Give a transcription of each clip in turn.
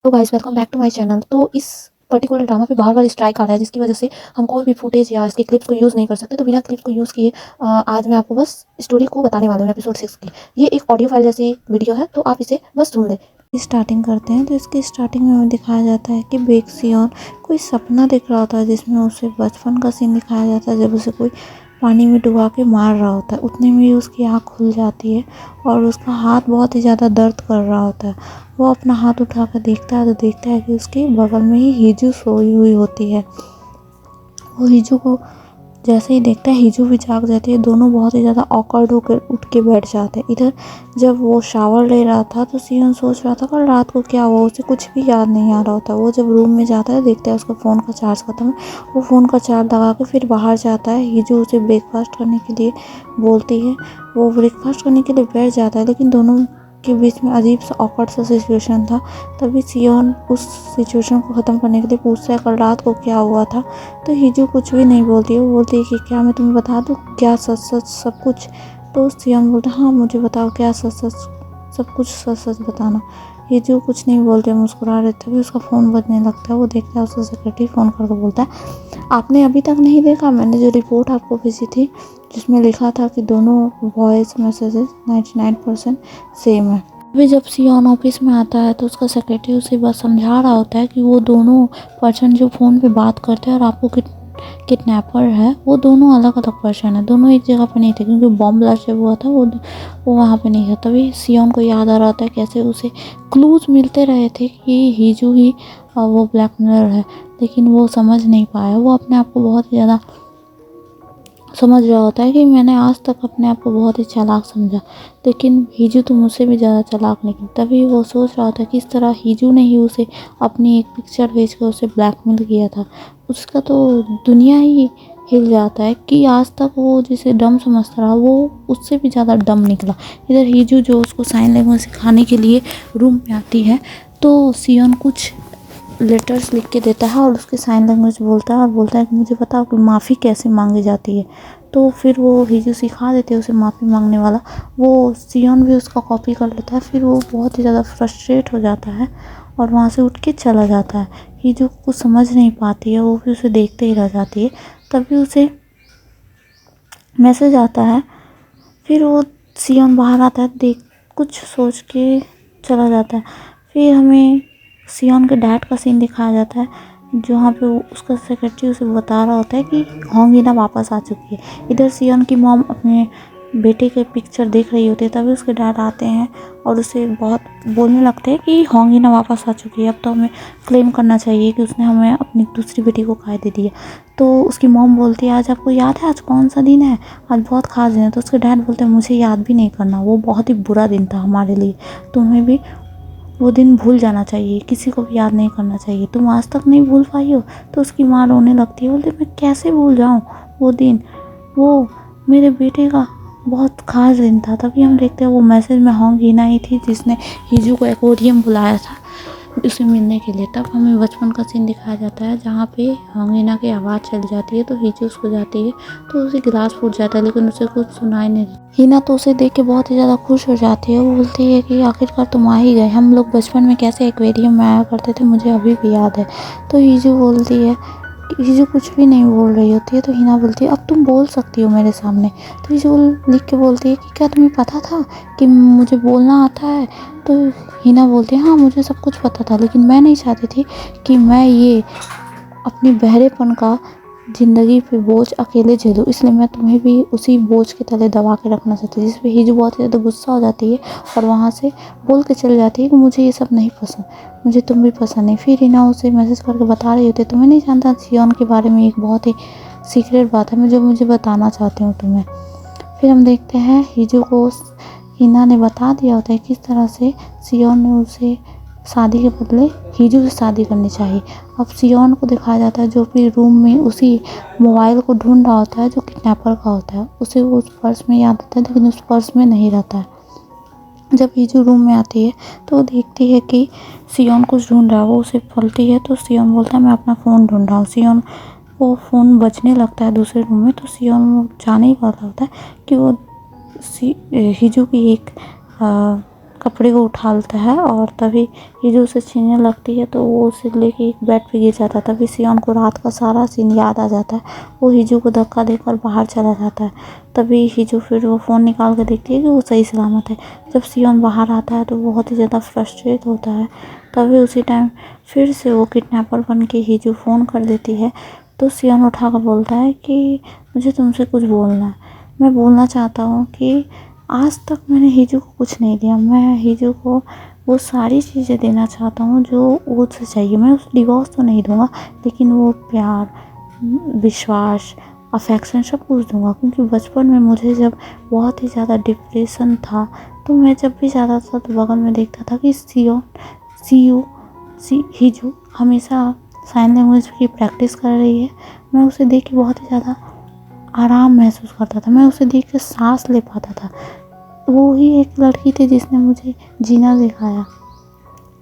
तो guys welcome back to my channel. तो इस पर्टिकुलर ड्रामा पे बार-बार स्ट्राइक आ रहा है, जिसकी वजह से हम कोई भी फुटेज या इसके क्लिप्स को यूज़ नहीं कर सकते। तो बिना क्लिप्स को यूज़ किए आज मैं आपको बस स्टोरी को बताने वाली हूँ एपिसोड 6 की। ये एक ऑडियो फाइल जैसी वीडियो है, तो आप इसे बस सुन लें। स्टार्टिंग करते हैं तो इसकी स्टार्टिंग में हमें दिखाया जाता है कि बेक सियोन कोई सपना देख रहा होता है, जिसमें उसे बचपन का सीन दिखाया जाता है जब उसे कोई पानी में डुबा के मार रहा होता है। उतने में ही उसकी आँख खुल जाती है और उसका हाथ बहुत ही ज़्यादा दर्द कर रहा होता है। वो अपना हाथ उठा कर देखता है तो देखता है कि उसके बगल में ही हिजू सोई हुई होती है। वो हिजू को जैसे ही देखता है, हिजू भी जाग जाती है। दोनों बहुत ही ज़्यादा ऑकवर्ड होकर उठ के बैठ जाते हैं। इधर जब वो शावर ले रहा था तो सियोन सोच रहा था कल रात को क्या हुआ, उसे कुछ भी याद नहीं आ रहा होता। वो जब रूम में जाता है देखता है उसका फ़ोन का चार्ज खत्म है। वो फ़ोन का चार्ज लगा के फिर बाहर जाता है। हिजू उसे ब्रेकफास्ट करने के लिए बोलती है। वो ब्रेकफास्ट करने के लिए बैठ जाता है, लेकिन दोनों के बीच में अजीब सा ऑकवर्ड सा सिचुएशन था। तभी सियोन उस सिचुएशन को ख़त्म करने के लिए पूछता है कल रात को क्या हुआ था। तो हिजू कुछ भी नहीं बोलती है। वो बोलती है कि क्या मैं तुम्हें बता दूँ क्या सच सच सब कुछ। तो सियोन बोलता है हाँ मुझे बताओ क्या सच सच सब कुछ सच सच बताना। हिजू कुछ नहीं बोलते, मुस्कुरा रहे थे। उसका फ़ोन बजने लगता है। वो देखता है उसका सेक्रेटरी फ़ोन करके बोलता है आपने अभी तक नहीं देखा, मैंने जो रिपोर्ट आपको भेजी थी जिसमें लिखा था कि दोनों वॉइस मैसेजेस 99% सेम है। अभी जब सियोन ऑफिस में आता है तो उसका सेक्रेटरी उसे बस समझा रहा होता है कि वो दोनों पर्सन जो फ़ोन पे बात करते हैं और आपको किडनैपर है, वो दोनों अलग अलग पर्सन है। दोनों एक जगह पे नहीं थे, क्योंकि बॉम्ब ब्लास्ट जब हुआ था वो वहाँ पे नहीं था। तभी सियोन को याद आ रहा होता है कैसे उसे क्लूज मिलते रहे थे कि हिजू ही वो ब्लैकमेलर है, लेकिन वो समझ नहीं पाया। वो अपने आप को बहुत ही ज़्यादा समझ रहा होता है कि मैंने आज तक अपने आप को बहुत ही चालाक समझा, लेकिन हिजू तो मुझसे भी ज़्यादा चालाक निकली। तभी वो सोच रहा होता है किस तरह हिजू ने ही उसे अपनी एक पिक्चर भेज कर उसे ब्लैकमेल किया था। उसका तो दुनिया ही हिल जाता है कि आज तक वो जिसे डम समझता रहा वो उससे भी ज़्यादा डम निकला। इधर हिजू जो उसको साइन लैंग्वेज सिखाने के लिए रूम में आती है, तो सियोन कुछ लेटर्स लिख के देता है और उसके साइन लैंग्वेज बोलता है और बोलता है कि मुझे बताओ कि माफ़ी कैसे मांगी जाती है। तो फिर वो हिजू सिखा देते हैं उसे माफ़ी मांगने वाला। वो सियोन भी उसका कॉपी कर लेता है। फिर वो बहुत ही ज़्यादा फ्रस्ट्रेट हो जाता है और वहाँ से उठ के चला जाता है। हिजू को कुछ समझ नहीं पाती है, वो भी उसे देखते ही रह जाती है। तभी उसे मैसेज आता है। फिर वो सियोन बाहर आता है, देख कुछ सोच के चला जाता है। फिर हमें सियोन के डैड का सीन दिखाया जाता है, जहाँ पे उसका सेक्रेटरी उसे बता रहा होता है कि होंगिना वापस आ चुकी है। इधर सियोन की मॉम अपने बेटे के पिक्चर देख रही होती है। तभी उसके डैड आते हैं और उसे बहुत बोलने लगते हैं कि होंगिना वापस आ चुकी है, अब तो हमें क्लेम करना चाहिए कि उसने हमें अपनी दूसरी बेटी को काहे दे दिया। तो उसकी मॉम बोलती है आज आपको याद है आज कौन सा दिन है, आज बहुत खास दिन है। तो उसके डैड बोलते हैं मुझे याद भी नहीं करना, वो बहुत ही बुरा दिन था हमारे लिए, तुम्हें भी वो दिन भूल जाना चाहिए, किसी को भी याद नहीं करना चाहिए, तुम आज तक नहीं भूल पाई हो। तो उसकी माँ रोने लगती है, बोलती मैं कैसे भूल जाऊँ वो दिन, वो मेरे बेटे का बहुत खास दिन था। तभी हम देखते हैं वो मैसेज में होंगिना ही थी जिसने हिजू को एक्वेरियम बुलाया था उसे मिलने के लिए। तब हमें बचपन का सीन दिखाया जाता है जहाँ पे होंगिना की आवाज़ चल जाती है। तो हिजू उसको जाती है तो उसे गिलास फूट जाता है, लेकिन उसे कुछ सुनाई नहीं देता। हिना तो उसे देख के बहुत ही ज़्यादा खुश हो जाती है। वो बोलती है कि आखिरकार तुम आ ही गए, हम लोग बचपन में कैसे एक्वेरियम में आया करते थे मुझे अभी भी याद है। तो हिजू बोलती है, हिजू कुछ भी नहीं बोल रही होती है। तो हिना बोलती है अब तुम बोल सकती हो मेरे सामने। तो हिजू लिख के बोलती है कि क्या तुम्हें पता था कि मुझे बोलना आता है। तो हिना बोलती है हाँ मुझे सब कुछ पता था, लेकिन मैं नहीं चाहती थी कि मैं ये अपने बहरेपन का ज़िंदगी पे बोझ अकेले झेलूँ, इसलिए मैं तुम्हें भी उसी बोझ के तले दबा के रखना चाहती हूँ। जिस पे हिजू बहुत ज़्यादा गुस्सा हो जाती है और वहाँ से बोल के चली जाती है कि मुझे ये सब नहीं पसंद, मुझे तुम भी पसंद नहीं। फिर हिना उसे मैसेज करके बता रही होती है तुम्हें नहीं जानता सियोन के बारे में एक बहुत ही सीक्रेट बात है जो मुझे बताना चाहती हूँ तुम्हें। फिर हम देखते हैं हिजू को हिना ने बता दिया होता है किस तरह से सियोन ने उसे शादी के बदले हिजू से शादी करनी चाहिए। अब सियोन को दिखाया जाता है जो अपनी रूम में उसी मोबाइल को ढूंढ रहा होता है जो किडनैपर का होता है। उसे उस पर्स में याद आता है, लेकिन उस पर्स में नहीं रहता है। जब हिजू रूम में आती है तो वो देखती है कि सियोन कुछ ढूंढ रहा है। वो उसे बोलती है तो सियोन बोलता है मैं अपना फ़ोन ढूंढ रहा हूँ। सियोन वो फ़ोन बजने लगता है दूसरे रूम में। तो सियोन जाने ही वाला होता है कि वो हिजू की एक कपड़े को उठा लेता है और तभी हीजू उसे छीनने लगती है तो वो उसे लेके एक बेड पे गिर जाता है। तभी सियोन को रात का सारा सीन याद आ जाता है। वो हीजू को धक्का देकर बाहर चला जाता है। तभी हीजू फिर वो फ़ोन निकाल कर देखती है कि वो सही सलामत है। जब सियोन बाहर आता है तो बहुत ही ज़्यादा फ्रस्ट्रेट होता है। तभी उसी टाइम फिर से वो किडनैपर बन के हीजू फ़ोन कर देती है। तो सियोन उठा कर बोलता है कि मुझे तुमसे कुछ बोलना है। मैं बोलना चाहता हूँ कि आज तक मैंने हीजू को कुछ नहीं दिया। मैं हीजू को वो सारी चीज़ें देना चाहता हूँ जो वो उसे चाहिए। मैं उसे डिवोर्स तो नहीं दूँगा, लेकिन वो प्यार, विश्वास, अफेक्शन सब कुछ दूँगा। क्योंकि बचपन में मुझे जब बहुत ही ज़्यादा डिप्रेशन था तो मैं जब भी जाता था तो बगल में देखता था कि हीजू हमेशा साइन लैंग्वेज की प्रैक्टिस कर रही है। मैं उसे देख के बहुत ही ज़्यादा आराम महसूस करता था। मैं उसे देख के सांस ले पाता था। वो ही एक लड़की थी जिसने मुझे जीना सिखाया।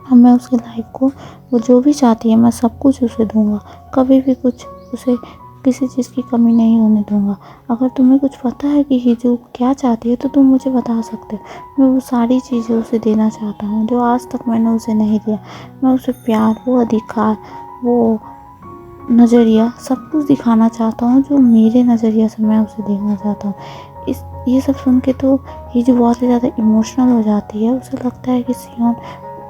अब मैं उसकी लाइफ को, वो जो भी चाहती है मैं सब कुछ उसे दूंगा। कभी भी कुछ उसे किसी चीज़ की कमी नहीं होने दूंगा। अगर तुम्हें कुछ पता है कि हीजू क्या चाहती है तो तुम मुझे बता सकते हो। मैं वो सारी चीज़ें उसे देना चाहता हूँ जो आज तक मैंने उसे नहीं दिया। मैं उसे प्यार, वो अधिकार, वो नज़रिया सब कुछ दिखाना चाहता हूँ जो मेरे नज़रिया से मैं उसे देखना चाहता हूँ। ये सब सुन के तो हीजू बहुत ही ज़्यादा इमोशनल हो जाती है। उसे लगता है कि सियोन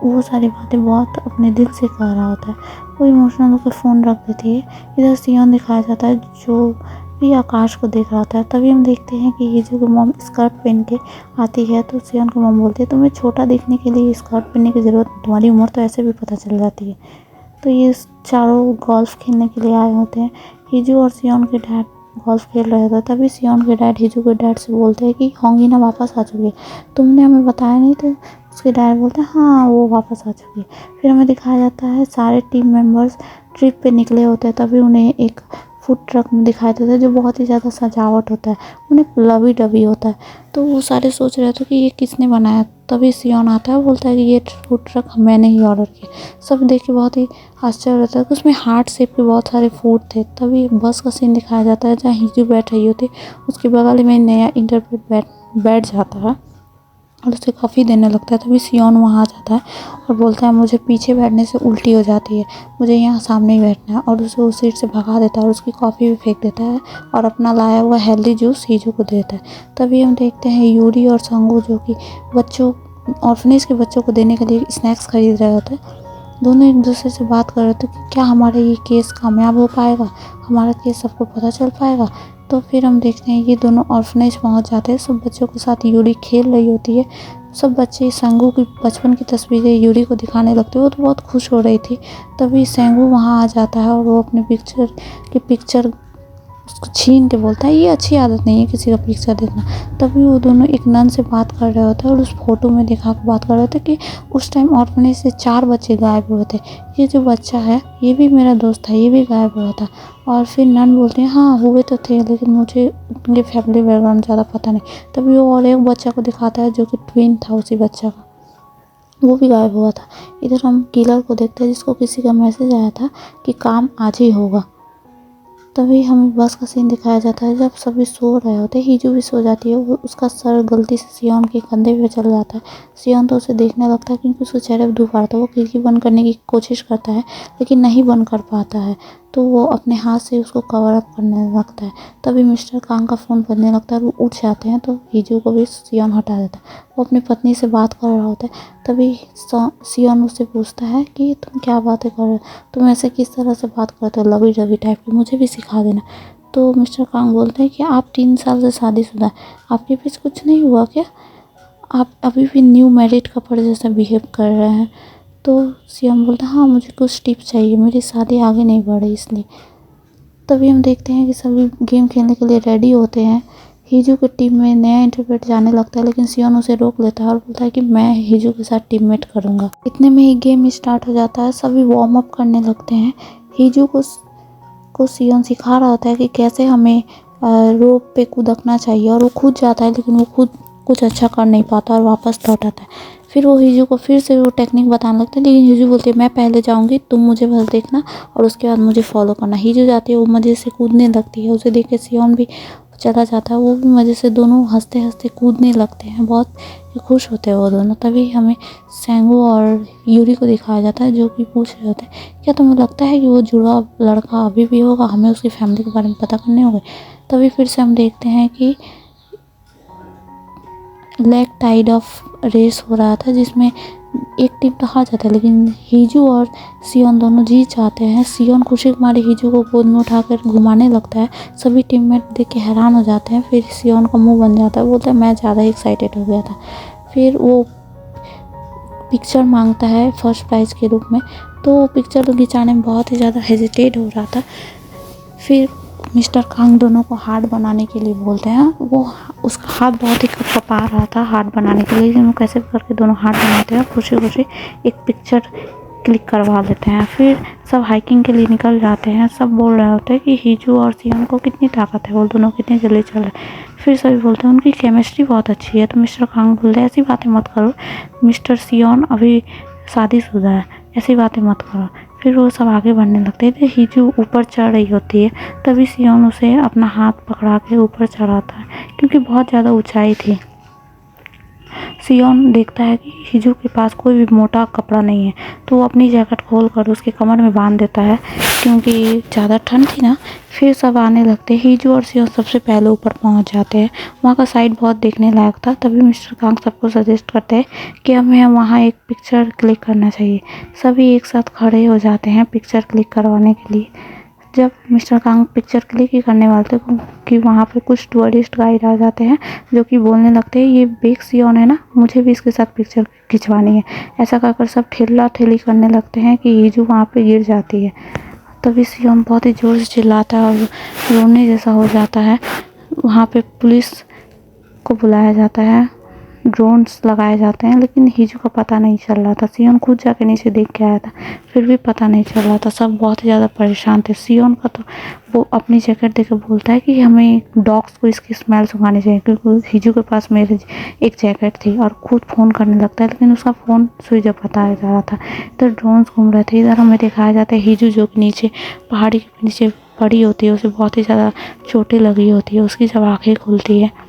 वो सारी बातें बहुत अपने दिल से कह रहा होता है। वो इमोशनल होकर फ़ोन रख देती है। इधर सियोन दिखाया जाता है जो भी आकाश को देख रहा होता है। तभी हम देखते हैं कि हीजू की मॉम स्कर्ट पहन के आती है तो सियोन की मॉम बोलती है तुम्हें छोटा दिखने के लिए स्कर्ट पहनने की ज़रूरत नहीं, तुम्हारी उम्र तो ऐसे भी पता चल जाती है। तो ये चारों गोल्फ खेलने के लिए आए होते हैं। हीजू और सियोन के डैड गोल्फ खेल रहे थे। तभी सियोन के डैड हीजू के डैड से बोलते हैं कि होंगी ना वापस आ चुकी है, तुमने हमें बताया नहीं। तो उसके डैड बोलते हैं हाँ वो वापस आ चुकी है। फिर हमें दिखाया जाता है सारे टीम मेंबर्स ट्रिप पे निकले होते हैं। तभी उन्हें एक फूड ट्रक में दिखाई देता है जो बहुत ही ज़्यादा सजावट होता है, उन्हें लवी डबी होता है। तो वो सारे सोच रहे थे कि ये किसने बनाया। तभी सियोन आता है, बोलता है कि ये फूड ट्रक मैंने ही ऑर्डर किया। सब देख के बहुत ही आश्चर्य होता है कि उसमें हार्ट शेप के बहुत सारे फूड थे। तभी बस का सीन दिखाया जाता है जहाँ हीजू बैठ रही होती, उसके बगल में नया इंटरप्रेट बैठ जाता है और उसे काफ़ी देने लगता है। तभी सियोन वहाँ आ जाता है और बोलता है मुझे पीछे बैठने से उल्टी हो जाती है, मुझे यहाँ सामने ही बैठना है। और उसे उस सीट से भगा देता है और उसकी कॉफ़ी भी फेंक देता है और अपना लाया हुआ हेल्दी जूस हीजू को देता है। तभी हम देखते हैं यूरी और संगू जो कि बच्चों, ऑर्फनेज के बच्चों को देने के लिए स्नैक्स खरीद रहे होते हैं। दोनों एक दूसरे से बात कर रहे थे कि क्या हमारा ये केस कामयाब हो पाएगा, हमारा केस सबको पता चल पाएगा। तो फिर हम देखते हैं ये दोनों ऑर्फनेज पहुंच जाते हैं। सब बच्चों के साथ यूरी खेल रही होती है। सब बच्चे सेंगू की बचपन की तस्वीरें यूरी को दिखाने लगते हैं। वो तो बहुत खुश हो रही थी। तभी सेंगू वहाँ आ जाता है और वो अपने पिक्चर उसको छीन के बोलता है ये अच्छी आदत नहीं है किसी का पिक्चर देखना। तभी वो दोनों एक नन से बात कर रहे होते हैं और उस फोटो में दिखा के बात कर रहे थे कि उस टाइम ऑर्फनेज से 4 बच्चे गायब हुए थे। ये जो बच्चा है ये भी मेरा दोस्त है, ये भी गायब हुआ था। और फिर नन बोलते हैं हाँ हुए तो थे, लेकिन मुझे उनके फैमिली बैकग्राउंड ज़्यादा पता नहीं। तभी वो और एक बच्चा को दिखाता है जो कि ट्विन था उसी बच्चा का, वो भी गायब हुआ था। इधर हम किलर को देखते हैं जिसको किसी का मैसेज आया था कि काम आज ही होगा। तभी हमें बस का सीन दिखाया जाता है जब सभी सो रहे होते हैं। हीजू भी सो जाती है। वो उसका सर गलती से सियोन के कंधे पे चल जाता है। सियोन तो उसे देखने लगता है क्योंकि उसके चेहरे पे धूप आ रहा था। वो खिड़की बंद करने की कोशिश करता है लेकिन नहीं बंद कर पाता है। तो वो अपने हाथ से उसको कवर अप करने लगता है। तभी मिस्टर कांग का फ़ोन बजने लगता है। वो उठ जाते हैं तो हीजू को भी सियोन हटा देता है। वो अपनी पत्नी से बात कर रहा होता है। तभी सियोन उससे पूछता है कि तुम क्या बातें कर रहे हो, तुम ऐसे किस तरह से बात करते हो लवी डवी टाइप की, मुझे भी सिखा देना। तो मिस्टर कांग बोलते हैं कि आप 3 साल से शादीशुदा हैं, आपके बीच कुछ नहीं हुआ क्या, आप अभी भी न्यू मैरिड कपल जैसा बिहेव कर रहे हैं। तो सियोन बोलता है हाँ मुझे कुछ टिप्स चाहिए, मेरी शादी आगे नहीं बढ़ रही इसलिए। तभी हम देखते हैं कि सभी गेम खेलने के लिए रेडी होते हैं। हीजू की टीम में नया इंटरप्रेट जाने लगता है लेकिन सियोन उसे रोक लेता है और बोलता है कि मैं हीजू के साथ टीममेट करूँगा। इतने में ही गेम स्टार्ट हो जाता है। सभी वार्म अप करने लगते हैं। हीजू को सियोन सिखा रहा होता है कि कैसे हमें रोप पे कूदकना चाहिए और वो कूद जाता है लेकिन वो खुद कुछ अच्छा कर नहीं पाता और वापस लौट आता है। फिर वो हीजू को फिर से वो टेक्निक बताने लगते हैं लेकिन हीजू बोलती है मैं पहले जाऊंगी, तुम मुझे बस देखना और उसके बाद मुझे फॉलो करना। हीजू जाती है, वो मज़े से कूदने लगती है। उसे देख के सियोन भी चला जाता है, वो भी मज़े से दोनों हंसते हंसते कूदने लगते हैं, बहुत खुश होते हैं वो दोनों। तभी हमें सेंगो और यूरी को दिखाया जाता है, जो कि पूछ रहे होते हैं क्या तुम्हें लगता है कि वो जुड़वा लड़का अभी भी होगा, हमें उसकी फैमिली के बारे में पता करने होंगे। तभी फिर से हम देखते हैं कि लेग टाइड ऑफ रेस हो रहा था, जिसमें एक टीम तो हार जाता है, लेकिन हीजू और सियोन दोनों जीत जाते हैं। सियोन खुशी के मारे हीजू को गोद में उठाकर घुमाने लगता है। सभी टीममेट देख के हैरान हो जाते हैं। फिर सियोन का मुंह बन जाता है, बोलता है मैं ज़्यादा एक्साइटेड हो गया था। फिर वो पिक्चर मांगता है फर्स्ट प्राइज़ के रूप में, तो पिक्चर खिंचाने में बहुत ही ज़्यादा हेजिटेट हो रहा था। फिर मिस्टर कांग दोनों को हार्ट बनाने के लिए बोलते हैं। वो उसका हाथ बहुत ही कपा रहा था हार्ट बनाने के लिए, लेकिन वो कैसे करके दोनों हार्ट बनाते हैं, खुशी खुशी एक पिक्चर क्लिक करवा लेते हैं। फिर सब हाइकिंग के लिए निकल जाते हैं। सब बोल रहे होते हैं कि हीजू और सियोन को कितनी ताकत है, वो दोनों कितने जल्दी चल रहे। फिर सभी बोलते हैं उनकी केमिस्ट्री बहुत अच्छी है। तो मिस्टर कांग बोलते हैं ऐसी बातें मत करो, मिस्टर सियोन अभी शादीशुदा है, ऐसी बातें मत करो। फिर वो सब आगे बढ़ने लगते थे। हीजू ऊपर चढ़ रही होती है, तभी सियोन उसे अपना हाथ पकड़ा के ऊपर चढ़ाता है, क्योंकि बहुत ज़्यादा ऊंचाई थी। सियोन देखता है कि हीजू के पास कोई भी मोटा कपड़ा नहीं है, तो वो अपनी जैकेट खोलकर उसके कमर में बांध देता है, क्योंकि ज़्यादा ठंड थी ना। फिर सब आने लगते हैं। हीजू और सियोन सबसे पहले ऊपर पहुंच जाते हैं। वहाँ का साइड बहुत देखने लायक था। तभी मिस्टर कांग सबको सजेस्ट करते हैं कि हमें वहाँ एक पिक्चर क्लिक करना चाहिए। सभी एक साथ खड़े हो जाते हैं पिक्चर क्लिक करवाने के लिए। जब मिस्टर कांग पिक्चर क्लिक ही करने वाले थे कि वहाँ पे कुछ टूरिस्ट गाइड आ जाते हैं, जो कि बोलने लगते हैं ये बेक सियोन है ना, मुझे भी इसके साथ पिक्चर खिंचवानी है। ऐसा कहकर सब ठेला ठेली करने लगते हैं कि हीजू वहाँ पे गिर जाती है। तभी सियोन बहुत ही ज़ोर से चिल्लाता है और रोने जैसा हो जाता है। वहाँ पे पुलिस को बुलाया जाता है, ड्रोन्स लगाए जाते हैं, लेकिन हीजू का पता नहीं चल रहा था। सियोन खुद जाके नीचे देख के आया था, फिर भी पता नहीं चल रहा था। सब बहुत ही ज़्यादा परेशान थे। सियोन का तो वो अपनी जैकेट देकर बोलता है कि हमें डॉग्स को इसकी स्मेल सुखानी चाहिए, क्योंकि हीजू के पास मेरी एक जैकेट थी। और खुद फ़ोन करने लगता है, लेकिन उसका फ़ोन स्विच ऑफ बताया जा रहा था। इधर ड्रोन्स घूम रहे थे, इधर हमें दिखाया जाता है हीजू जो कि नीचे पहाड़ी के नीचे पड़ी होती है, उसे बहुत ही ज़्यादा चोटें लगी होती है। उसकी जब आँखें खुलती है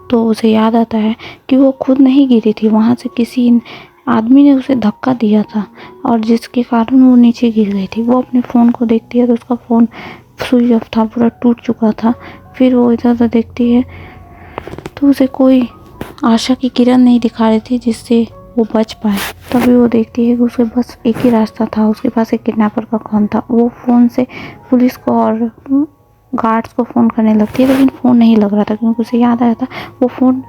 तो उसे याद आता है कि वो खुद नहीं गिरी थी, वहाँ से किसी आदमी ने उसे धक्का दिया था, और जिसके कारण वो नीचे गिर गई थी। वो अपने फ़ोन को देखती है तो उसका फ़ोन स्विच ऑफ था, पूरा टूट चुका था। फिर वो इधर उधर देखती है तो उसे कोई आशा की किरण नहीं दिखा रही थी जिससे वो बच पाए। तभी वो देखती है कि उसके बस एक ही रास्ता था, उसके पास एक किडनैपर का फ़ोन था। वो फ़ोन से पुलिस को और गार्ड्स को फ़ोन करने लगती है, लेकिन फ़ोन नहीं लग रहा था, क्योंकि उसे याद आया था वो फ़ोन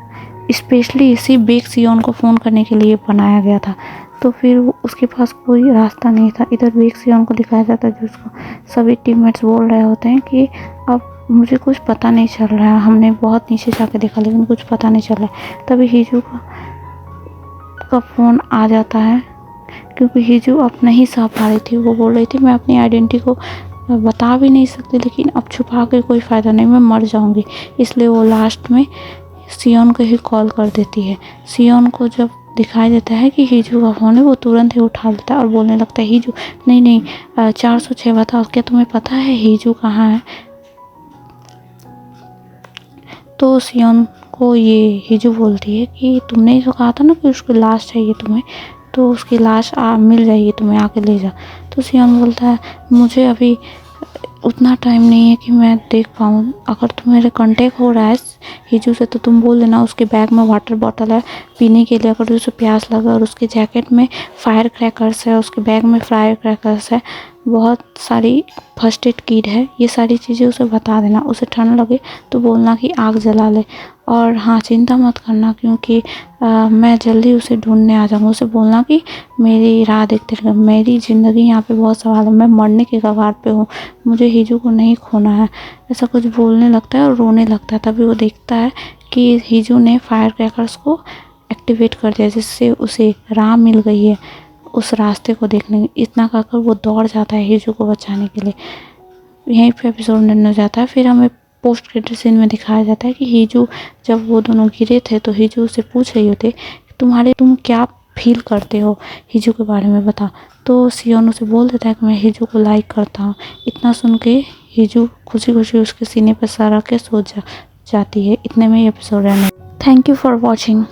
स्पेशली इसी बेक सियोन को फ़ोन करने के लिए बनाया गया था। तो फिर उसके पास कोई रास्ता नहीं था। इधर बेक सियोन को दिखाया जाता है, जो उसको सभी टीममेट्स बोल रहे होते हैं कि अब मुझे कुछ पता नहीं चल रहा है, हमने बहुत नीचे जाके देखा लेकिन कुछ पता नहीं चल रहा है। तभी हीजू का फ़ोन आ जाता है, क्योंकि हीजू अब नहीं सह पा रही थी। वो बोल रही थी मैं अपनी आइडेंटिटी को बता भी नहीं सकती, लेकिन अब छुपा के कोई फ़ायदा नहीं, मैं मर जाऊंगी। इसलिए वो लास्ट में सियोन को ही कॉल कर देती है। सियोन को जब दिखाई देता है कि हीजू का फ़ोन है, वो तुरंत ही उठा लेता है और बोलने लगता है हीजू नहीं 406 बताओ, क्या तुम्हें पता है हीजू कहाँ है। तो सियोन को ये हीजू बोलती है कि तुमने जो कहा था ना कि उसकी लाश चाहिए तुम्हें, तो उसकी लाश मिल जाएगी, तुम्हें आके ले जा। तो सियोन बोलता है मुझे अभी उतना टाइम नहीं है कि मैं देख पाऊँ। अगर तुम्हारे कांटेक्ट हो रहा है हीजू से तो तुम बोल देना उसके बैग में वाटर बॉटल है पीने के लिए, अगर उसे प्यास लगे, और उसके जैकेट में फायर क्रैकर्स है, उसके बैग में फायर क्रैकर्स है, बहुत सारी फर्स्ट एड किट है, ये सारी चीज़ें उसे बता देना। उसे ठंड लगे तो बोलना कि आग जला ले, और हाँ चिंता मत करना क्योंकि मैं जल्दी उसे ढूंढने आ जाऊँगा। उसे बोलना कि मेरी राह देखते रहे, मेरी ज़िंदगी यहाँ पे बहुत सवाल है, मैं मरने के कगार पे हूँ, मुझे हीजू को नहीं खोना है। ऐसा कुछ बोलने लगता है और रोने लगता है। तभी वो देखता है कि हीजू ने फायर क्रैकर्स को एक्टिवेट कर दिया, जिससे उसे राह मिल गई है उस रास्ते को देखने। इतना कहकर वो दौड़ जाता है हीजू को बचाने के लिए। यहीं पे एपिसोड एंड हो जाता है। फिर हमें पोस्ट क्रेडिट सीन में दिखाया जाता है कि हीजू जब वो दोनों गिरे थे तो हीजू से पूछ रही होती तुम क्या फील करते हो हीजू के बारे में बता। तो सियोन उसे बोल देता है कि मैं हीजू को लाइक करता हूँ। इतना सुन के हीजू खुशी खुशी उसके सीने पर सर रख के सो जाती है। इतने में ये एपिसोड रहने। Thank you for watching.